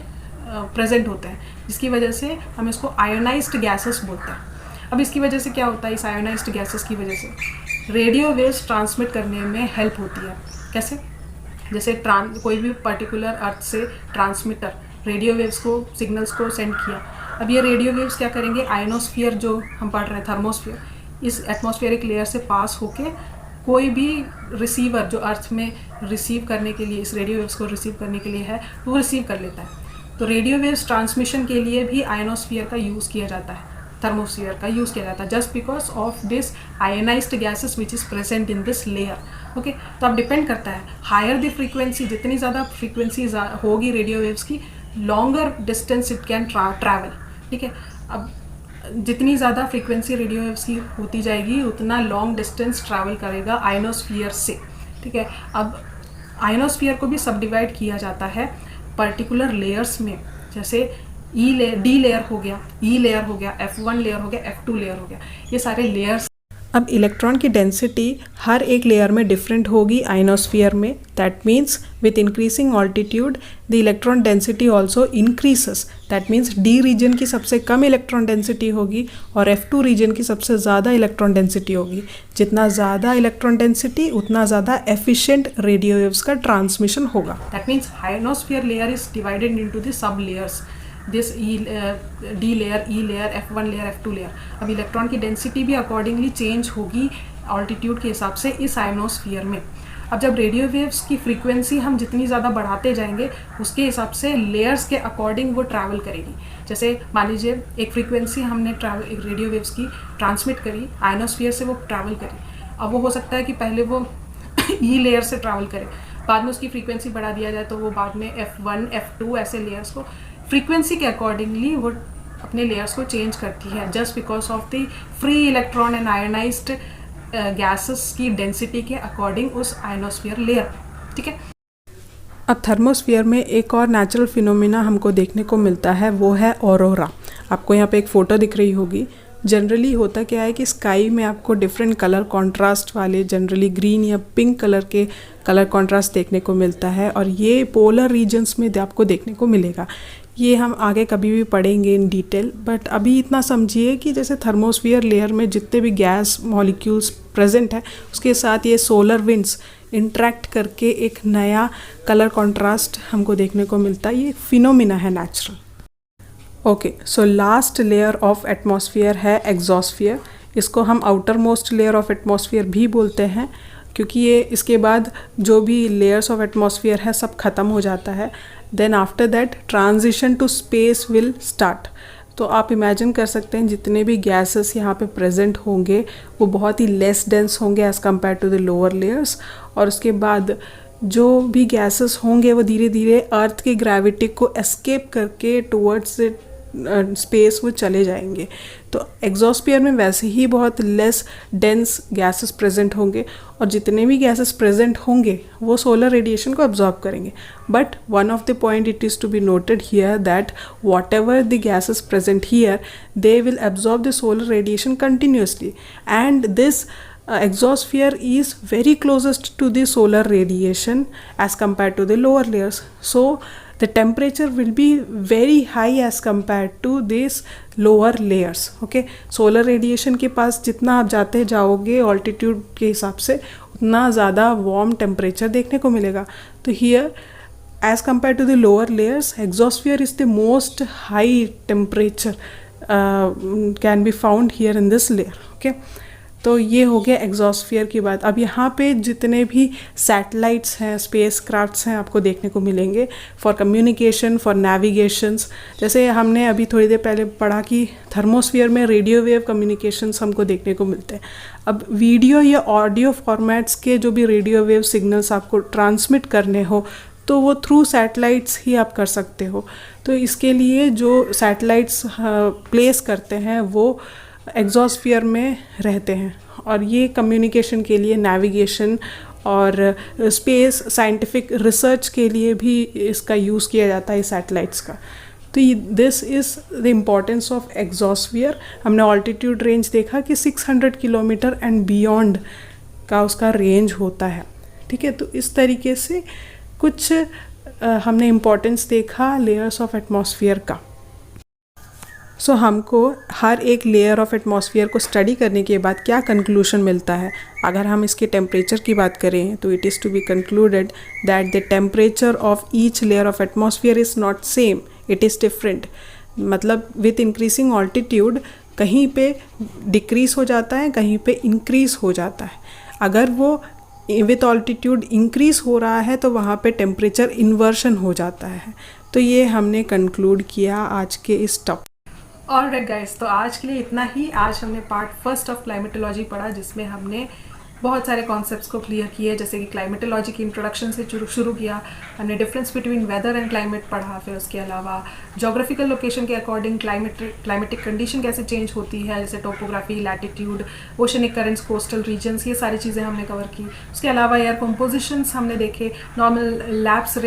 [SPEAKER 1] प्रेजेंट होते हैं, जिसकी वजह से हम इसको आयोनाइज्ड गैसेस बोलते हैं. अब इसकी वजह से क्या होता है? इस आयोनाइज्ड गैसेस की वजह से रेडियो वेव्स ट्रांसमिट करने में हेल्प होती है. कैसे? जैसे कोई भी पर्टिकुलर अर्थ से ट्रांसमीटर रेडियो वेव्स को, सिग्नल्स को सेंड किया. अब ये रेडियो वेव्स क्या करेंगे? आयनोस्फीयर जो हम पढ़ रहे हैं, थर्मोस्फीयर, इस एटमॉस्फेरिक लेयर से पास होके कोई भी रिसीवर जो अर्थ में रिसीव करने के लिए, इस रेडियो वेव्स को रिसीव करने के लिए है, वो रिसीव कर लेता है. तो रेडियो वेव्स ट्रांसमिशन के लिए भी आयनोस्फीयर का यूज़ किया जाता है, थर्मोस्फीयर का यूज़ किया जाता है, just because of this ionised gases which is present in this layer. Okay, तो अब डिपेंड करता है, हायर द फ्रीक्वेंसी, जितनी ज़्यादा फ्रीक्वेंसी होगी रेडियो वेव्स की, longer distance it can travel. ठीक है, अब जितनी ज़्यादा फ्रीक्वेंसी रेडियो वेव्स की होती जाएगी उतना लॉन्ग डिस्टेंस ट्रैवल करेगा आयनोस्फीयर से. ठीक है, अब आयनोस्फीयर को भी सब डिवाइड किया जाता है पर्टिकुलर लेयर्स में. जैसे डी लेयर हो गया, ई लेयर हो गया, F1 लेयर हो गया, F2 लेयर हो गया, ये सारे लेयर्स. अब इलेक्ट्रॉन की डेंसिटी हर एक लेयर में डिफरेंट होगी आयनोस्फीयर में. That means with increasing altitude the electron density also increases. That means D region की सबसे कम इलेक्ट्रॉन डेंसिटी होगी और F2 रीजन की सबसे ज़्यादा इलेक्ट्रॉन डेंसिटी होगी. जितना ज़्यादा इलेक्ट्रॉन डेंसिटी उतना ज़्यादा एफिशिएंट रेडियो वेव्स का ट्रांसमिशन होगा. That means ionosphere layer is divided into the sub layers, this D layer, E layer, F1 layer, F2 layer. अब इलेक्ट्रॉन की डेंसिटी भी अकॉर्डिंगली चेंज होगी ऑल्टीट्यूड के हिसाब से इस आयनोस्फीयर में. अब जब रेडियो वेव्स की फ्रीक्वेंसी हम जितनी ज़्यादा बढ़ाते जाएंगे उसके हिसाब से लेयर्स के अकॉर्डिंग वो ट्रैवल करेगी. जैसे मान लीजिए एक फ्रीक्वेंसी हमने एक रेडियो वेव्स की ट्रांसमिट करी, आयनोस्फीयर से वो ट्रैवल करी. अब वो हो सकता है कि पहले वो ई लेयर से ट्रैवल करे, बाद में उसकी फ्रीक्वेंसी बढ़ा दिया जाए तो वो बाद में F1, F2 ऐसे लेयर्स को फ्रीक्वेंसी के अकॉर्डिंगली वो अपने लेयर्स को चेंज करती है, just because of the free electron and ionised gases की डेंसिटी के अकॉर्डिंग उस आयनोस्फीयर लेयर में, ठीक है।
[SPEAKER 2] अब थर्मोस्फीयर में एक और नेचुरल फिनोमिना हमको देखने को मिलता है, वो है ऑरोरा। आपको यहाँ पे एक फ़ोटो दिख रही होगी। जनरली होता क्या है कि स्काई में आपको डिफरेंट कलर कॉन्ट्रास्ट वाले, जनरली ग्रीन या पिंक कलर के कलर कॉन्ट्रास्ट देखने को मिलता है, और ये पोलर रीजन्स में आपको देखने को मिलेगा। ये हम आगे कभी भी पढ़ेंगे इन डिटेल, बट अभी इतना समझिए कि जैसे थर्मोस्फीयर लेयर में जितने भी गैस मॉलिक्यूल्स प्रेजेंट है, उसके साथ ये सोलर विंड्स इंट्रैक्ट करके एक नया कलर कॉन्ट्रास्ट हमको देखने को मिलता है। ये फिनोमिना है natural. Okay, so last layer of atmosphere है एग्जॉस्फियर। इसको हम outer most layer of atmosphere भी बोलते हैं, क्योंकि ये इसके बाद जो भी लेयर्स ऑफ एटमॉस्फेयर है सब ख़त्म हो जाता है। Then after that transition to space will start. तो आप इमेजिन कर सकते हैं जितने भी गैसेस यहाँ पे प्रेजेंट होंगे वो बहुत ही लेस डेंस होंगे as compare to the lower layers, और उसके बाद जो भी गैसेस होंगे वो धीरे धीरे अर्थ की ग्रेविटी को एस्केप करके टुवर्ड्स स्पेस वो चले जाएंगे। तो एग्जॉस्फियर में वैसे ही बहुत लेस डेंस गैसेस प्रेजेंट होंगे, और जितने भी गैसेस प्रेजेंट होंगे वो सोलर रेडिएशन को अब्जॉर्ब करेंगे। But one of the point it is to be noted here that what ever the gases present here they will absorb the solar radiation continuously, and this exosphere is very closest to the solar radiation as compared to the lower layers. So the temperature will be very high as compared to these lower layers. Okay, solar radiation के पास जितना आप जाते जाओगे altitude के हिसाब से उतना ज़्यादा warm temperature देखने को मिलेगा। तो here as compared to the lower layers, exosphere is the most high temperature can be found here in this layer. Okay, तो ये हो गया एग्जॉस्फियर की बात। अब यहाँ पे जितने भी सैटेलाइट्स हैं, स्पेस क्राफ्ट्स हैं, आपको देखने को मिलेंगे फॉर कम्युनिकेशन, फॉर नेविगेशंस। जैसे हमने अभी थोड़ी देर पहले पढ़ा कि थर्मोस्फियर में रेडियो वेव कम्युनिकेशंस हमको देखने को मिलते हैं। अब वीडियो या ऑडियो फॉर्मेट्स के जो भी रेडियो वेव सिग्नल्स आपको ट्रांसमिट करने हो तो वो थ्रू सैटेलाइट्स ही आप कर सकते हो। तो इसके लिए जो सैटेलाइट्स प्लेस करते हैं वो एग्जॉस्फियर में रहते हैं, और ये कम्युनिकेशन के लिए, नेविगेशन और स्पेस साइंटिफिक रिसर्च के लिए भी इसका यूज़ किया जाता है सैटेलाइट्स का। तो this is the importance of exosphere. हमने ऑल्टीट्यूड रेंज देखा कि 600 किलोमीटर एंड बियॉन्ड का उसका रेंज होता है, ठीक है। तो इस तरीके से कुछ हमने इम्पोर्टेंस देखा लेयर्स ऑफ एटमॉस्फेयर का। सो हमको हर एक लेयर ऑफ एटमॉस्फेयर को स्टडी करने के बाद क्या कंक्लूशन मिलता है? अगर हम इसके टेम्परेचर की बात करें तो it is to be concluded that the temperature of each layer of atmosphere is not same, it is different. मतलब विथ इंक्रीजिंग ऑल्टीट्यूड कहीं पे डिक्रीज़ हो जाता है, कहीं पे इंक्रीज़ हो जाता है। अगर वो विथ ऑल्टीट्यूड इंक्रीज़ हो रहा है तो वहाँ पे टेम्परेचर इन्वर्शन हो जाता है। तो ये हमने कंक्लूड किया आज के इस टॉपिक।
[SPEAKER 1] ऑलराइट गाइस, तो आज के लिए इतना ही। आज हमने पार्ट फर्स्ट ऑफ क्लाइमेटोलॉजी पढ़ा, जिसमें हमने बहुत सारे कॉन्सेप्ट्स को क्लियर किए, जैसे कि क्लाइमेटोलॉजी की इंट्रोडक्शन से शुरू किया। हमने difference between weather and climate पढ़ा, फिर उसके अलावा जोग्राफिकल लोकेशन के अकॉर्डिंग क्लाइमेटिक कंडीशन कैसे चेंज होती है, जैसे topography, latitude, oceanic currents, coastal regions, ये सारी चीज़ें हमने कवर की। उसके अलावा एयर कंपोजिशंस हमने देखे, नॉर्मल लैप्स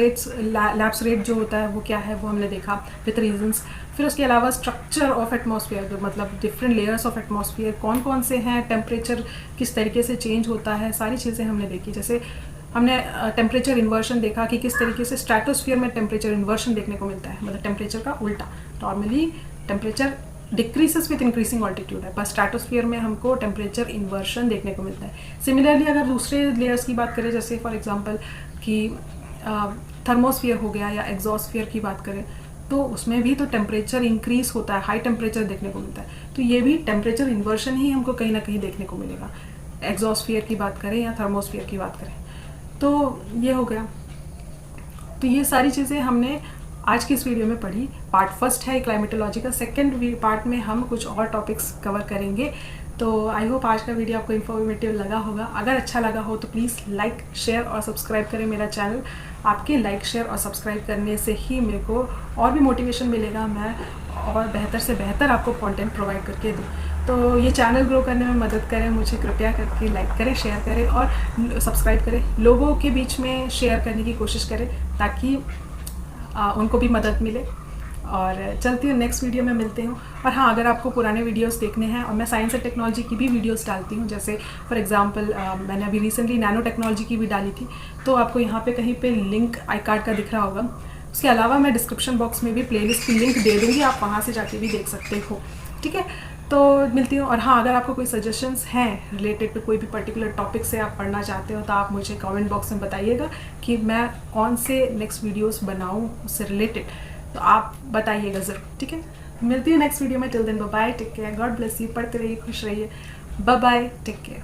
[SPEAKER 1] रेट जो होता है वो क्या है वो हमने देखा विथ रीजन्स। फिर उसके अलावा स्ट्रक्चर ऑफ एटमॉस्फेयर, मतलब डिफरेंट लेयर्स ऑफ एटमॉस्फेयर कौन कौन से हैं, टेम्परेचर किस तरीके से चेंज होता है, सारी चीज़ें हमने देखी। जैसे हमने टेम्परेचर इन्वर्शन देखा कि किस तरीके से स्ट्रैटोस्फीयर में टेम्परेचर इन्वर्शन देखने को मिलता है, मतलब टेम्परेचर का उल्टा। Normally temperature decreases with increasing altitude है, पर स्ट्रैटोस्फीयर में हमको टेम्परेचर इन्वर्शन देखने को मिलता है। सिमिलरली अगर दूसरे लेयर्स की बात करें, जैसे फॉर एग्जांपल कि थर्मोस्फीयर हो गया या एग्जॉस्फीयर की बात करें, तो उसमें भी तो टेम्परेचर इंक्रीज होता है, हाई टेम्परेचर देखने को मिलता है। तो ये भी टेम्परेचर इन्वर्शन ही हमको कहीं ना कहीं देखने को मिलेगा, एग्जॉस्फीयर की बात करें या थर्मोस्फीयर की बात करें। तो ये हो गया। तो ये सारी चीज़ें हमने आज की इस वीडियो में पढ़ी। पार्ट फर्स्ट है क्लाइमेटोलॉजी का। सेकेंड पार्ट में हम कुछ और टॉपिक्स कवर करेंगे। तो आई होप आज का वीडियो आपको इन्फॉर्मेटिव लगा होगा। अगर अच्छा लगा हो तो प्लीज़ लाइक, शेयर और सब्सक्राइब करें मेरा चैनल। आपके लाइक, शेयर और सब्सक्राइब करने से ही मेरे को और भी मोटिवेशन मिलेगा, मैं और बेहतर से बेहतर आपको कंटेंट प्रोवाइड करके दूँ। तो ये चैनल ग्रो करने में मदद करें, मुझे कृपया करके लाइक करें, शेयर करें और सब्सक्राइब करें। लोगों के बीच में शेयर करने की कोशिश करें ताकि उनको भी मदद मिले। और चलती हूँ, नेक्स्ट वीडियो में मिलते हूँ। और हाँ, अगर आपको पुराने वीडियोस देखने हैं, और मैं साइंस एंड टेक्नोलॉजी की भी वीडियोस डालती हूँ, जैसे फॉर एग्जांपल मैंने अभी रिसेंटली नैनो टेक्नोलॉजी की भी डाली थी, तो आपको यहाँ पे कहीं पे लिंक आई कार्ड का दिख रहा होगा। उसके अलावा मैं डिस्क्रिप्शन बॉक्स में भी प्लेलिस्ट की लिंक दे दूँगी, आप वहाँ से जाके भी देख सकते हो। ठीक है, तो मिलती हूँ। और हाँ, अगर आपको कोई सजेशंस हैं रिलेटेड टू कोई भी पर्टिकुलर टॉपिक से आप पढ़ना चाहते हो, तो आप मुझे कमेंट बॉक्स में बताइएगा कि मैं कौन से नेक्स्ट वीडियोस बनाऊँ उससे रिलेटेड, तो आप बताइएगा ज़रूर। ठीक है, मिलती हूँ नेक्स्ट वीडियो में। Till then bye bye, take care, God bless you, पढ़ते रहिए, खुश रहिए, बाय बाय, टेक केयर।